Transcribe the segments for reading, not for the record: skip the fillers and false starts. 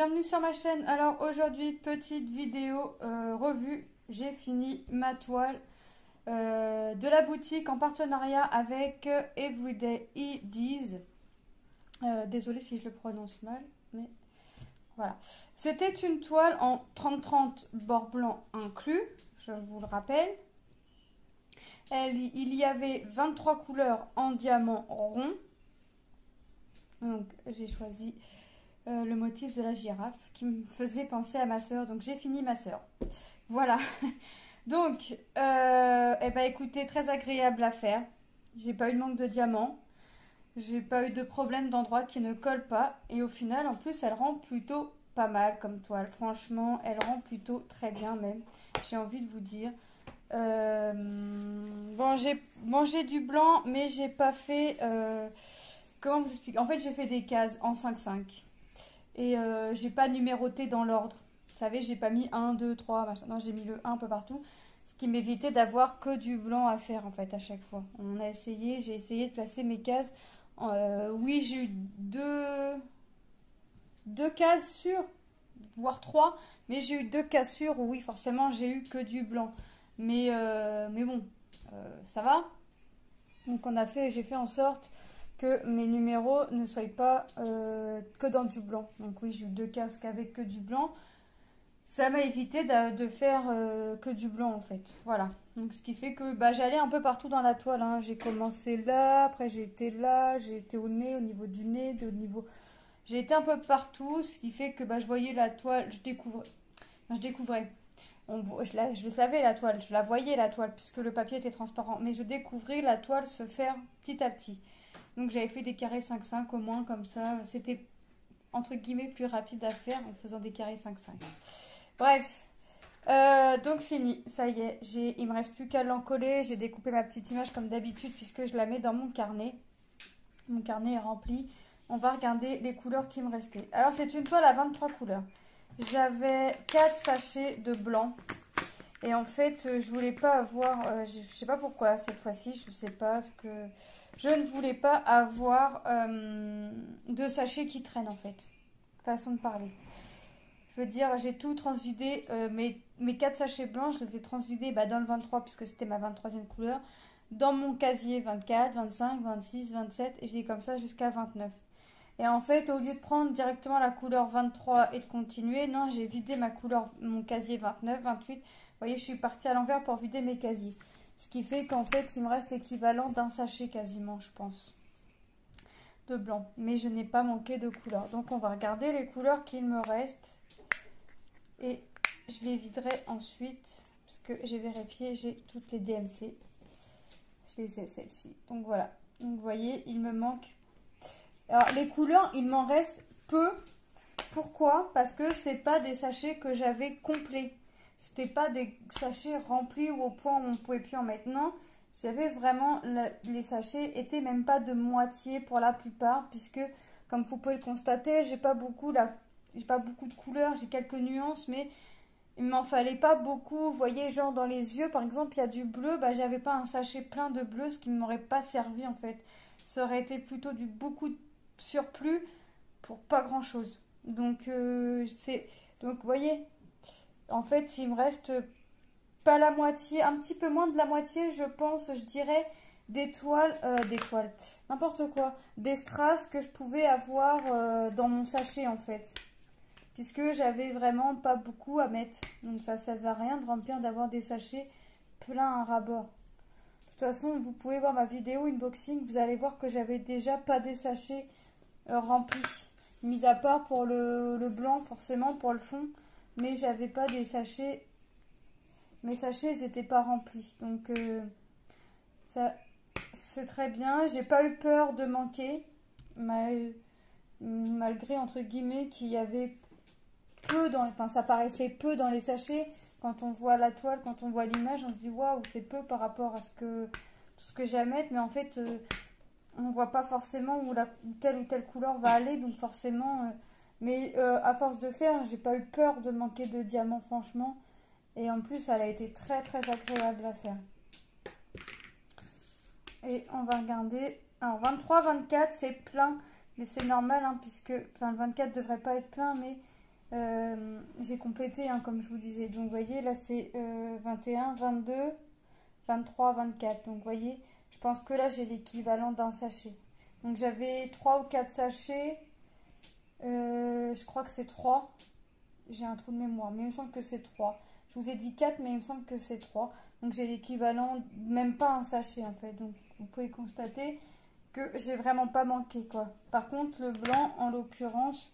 bienvenue sur ma chaîne. Alors aujourd'hui, petite vidéo revue. J'ai fini ma toile de la boutique en partenariat avec Everyday Ideas. Désolée si je le prononce mal, mais voilà. C'était une toile en 30-30 bord blanc inclus, je vous le rappelle. Il y avait 23 couleurs en diamant rond. Donc j'ai choisi le motif de la girafe qui me faisait penser à ma soeur. Donc j'ai fini ma soeur. Voilà. Donc, eh ben, écoutez, très agréable à faire. J'ai pas eu de manque de diamants. J'ai pas eu de problème d'endroit qui ne colle pas. Et au final, en plus, elle rend plutôt pas mal comme toile. Franchement, elle rend plutôt très bien même. J'ai envie de vous dire. Bon, j'ai mangé du blanc, mais j'ai pas fait... comment vous expliquer? En fait, j'ai fait des cases en 5-5. Et j'ai pas numéroté dans l'ordre. Vous savez, j'ai pas mis 1, 2, 3, machin. Non, j'ai mis le 1 un peu partout. Ce qui m'évitait d'avoir que du blanc à faire, en fait, à chaque fois. J'ai essayé de placer mes cases. Oui, j'ai eu deux cases sûres, voire 3. Mais j'ai eu 2 cases sûres où, oui, forcément, j'ai eu que du blanc. Mais bon, ça va. Donc, j'ai fait en sorte que mes numéros ne soient pas que dans du blanc. Donc oui, j'ai eu 2 casques avec que du blanc. Ça m'a évité de faire que du blanc en fait. Voilà. Donc ce qui fait que j'allais un peu partout dans la toile. Hein. J'ai commencé là, après j'ai été là, j'ai été au nez, au niveau du nez, au niveau... J'ai été un peu partout, ce qui fait que je voyais la toile, je découvrais. Je le savais la toile, je la voyais la toile puisque le papier était transparent. Mais je découvrais la toile se faire petit à petit. Donc j'avais fait des carrés 5-5 au moins comme ça. C'était entre guillemets plus rapide à faire en faisant des carrés 5-5. Bref, donc fini, ça y est. Il me reste plus qu'à l'encoller. J'ai découpé ma petite image comme d'habitude puisque je la mets dans mon carnet. Mon carnet est rempli. On va regarder les couleurs qui me restaient. Alors c'est une toile à 23 couleurs. J'avais 4 sachets de blanc. Et en fait, je voulais pas avoir... je sais pas pourquoi cette fois-ci. Je sais pas ce que... Je ne voulais pas avoir de sachets qui traînent en fait. Façon de parler. Je veux dire, j'ai tout transvidé. Mes 4 sachets blancs, je les ai transvidés dans le 23 puisque c'était ma 23e couleur. Dans mon casier 24, 25, 26, 27 et j'ai comme ça jusqu'à 29. Et en fait, au lieu de prendre directement la couleur 23 et de continuer, non, j'ai vidé mon casier 29, 28. Vous voyez, je suis partie à l'envers pour vider mes casiers. Ce qui fait qu'en fait, il me reste l'équivalent d'un sachet quasiment, je pense, de blanc. Mais je n'ai pas manqué de couleurs. Donc, on va regarder les couleurs qu'il me reste. Et je les viderai ensuite, parce que j'ai vérifié, j'ai toutes les DMC. Je les ai, celles-ci. Donc, voilà. Donc, vous voyez, il me manque... Alors, les couleurs, il m'en reste peu. Pourquoi? Parce que c'est pas des sachets que j'avais complets. C'était pas des sachets remplis ou au point où on ne pouvait plus en mettre. Non, j'avais vraiment... Les sachets étaient même pas de moitié pour la plupart. Puisque, comme vous pouvez le constater, j'ai pas beaucoup de couleurs. J'ai quelques nuances, mais il m'en fallait pas beaucoup. Vous voyez, genre dans les yeux, par exemple, il y a du bleu. J'avais pas un sachet plein de bleu, ce qui ne m'aurait pas servi en fait. Ça aurait été plutôt beaucoup de surplus pour pas grand chose. Donc, donc vous voyez, en fait, il me reste pas la moitié, un petit peu moins de la moitié, je pense, je dirais, des toiles, n'importe quoi, des strass que je pouvais avoir dans mon sachet, en fait. Puisque j'avais vraiment pas beaucoup à mettre. Donc, ça ne servait à rien de remplir, d'avoir des sachets pleins à ras-bord. De toute façon, vous pouvez voir ma vidéo unboxing, vous allez voir que j'avais déjà pas des sachets remplis. Mis à part pour le blanc, forcément, pour le fond. Mais j'avais pas des sachets. Mes sachets, ils n'étaient pas remplis. Donc, ça, c'est très bien. J'ai pas eu peur de manquer. Malgré, entre guillemets, qu'il y avait peu dans... Enfin, ça paraissait peu dans les sachets. Quand on voit la toile, quand on voit l'image, on se dit waouh, c'est peu par rapport à tout ce que j'ai à mettre. Mais en fait... on voit pas forcément où telle ou telle couleur va aller, donc forcément... mais à force de faire, j'ai pas eu peur de manquer de diamants, franchement. Et en plus, elle a été très très agréable à faire. Et on va regarder... Alors, 23, 24, c'est plein. Mais c'est normal, hein, puisque... Enfin, le 24 devrait pas être plein, mais J'ai complété, hein, comme je vous disais. Donc, vous voyez, là, c'est 21, 22, 23, 24. Donc, vous voyez, je pense que là, j'ai l'équivalent d'un sachet. Donc, j'avais 3 ou 4 sachets. Je crois que c'est 3. J'ai un trou de mémoire, mais il me semble que c'est 3. Je vous ai dit 4, mais il me semble que c'est 3. Donc, j'ai l'équivalent, même pas un sachet, en fait. Donc, vous pouvez constater que j'ai vraiment pas manqué, quoi. Par contre, le blanc, en l'occurrence,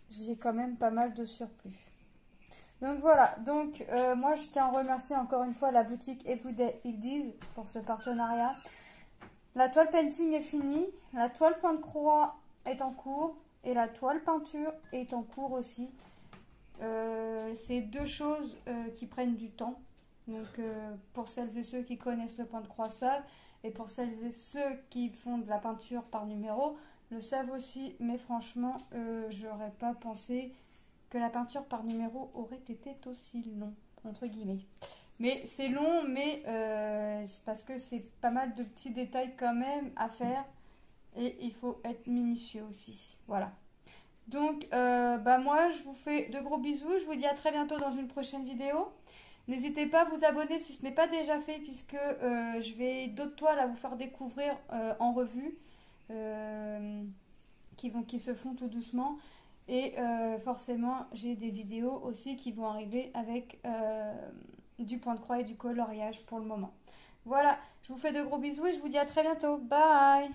j'ai quand même pas mal de surplus. Donc voilà, donc moi je tiens à remercier encore une fois la boutique Everyday Ildiz pour ce partenariat. La toile painting est finie, la toile point de croix est en cours et la toile peinture est en cours aussi. C'est deux choses qui prennent du temps. Donc pour celles et ceux qui connaissent le point de croix savent, et pour celles et ceux qui font de la peinture par numéro le savent aussi. Mais franchement, j'aurais pas pensé que la peinture par numéro aurait été aussi long, entre guillemets. Mais c'est long, mais c'est parce que c'est pas mal de petits détails quand même à faire. Et il faut être minutieux aussi. Voilà. Donc, bah moi, je vous fais de gros bisous. Je vous dis à très bientôt dans une prochaine vidéo. N'hésitez pas à vous abonner si ce n'est pas déjà fait, puisque je vais d'autres toiles à vous faire découvrir en revue, qui se font tout doucement. Et forcément, j'ai des vidéos aussi qui vont arriver avec du point de croix et du coloriage pour le moment. Voilà, je vous fais de gros bisous et je vous dis à très bientôt. Bye!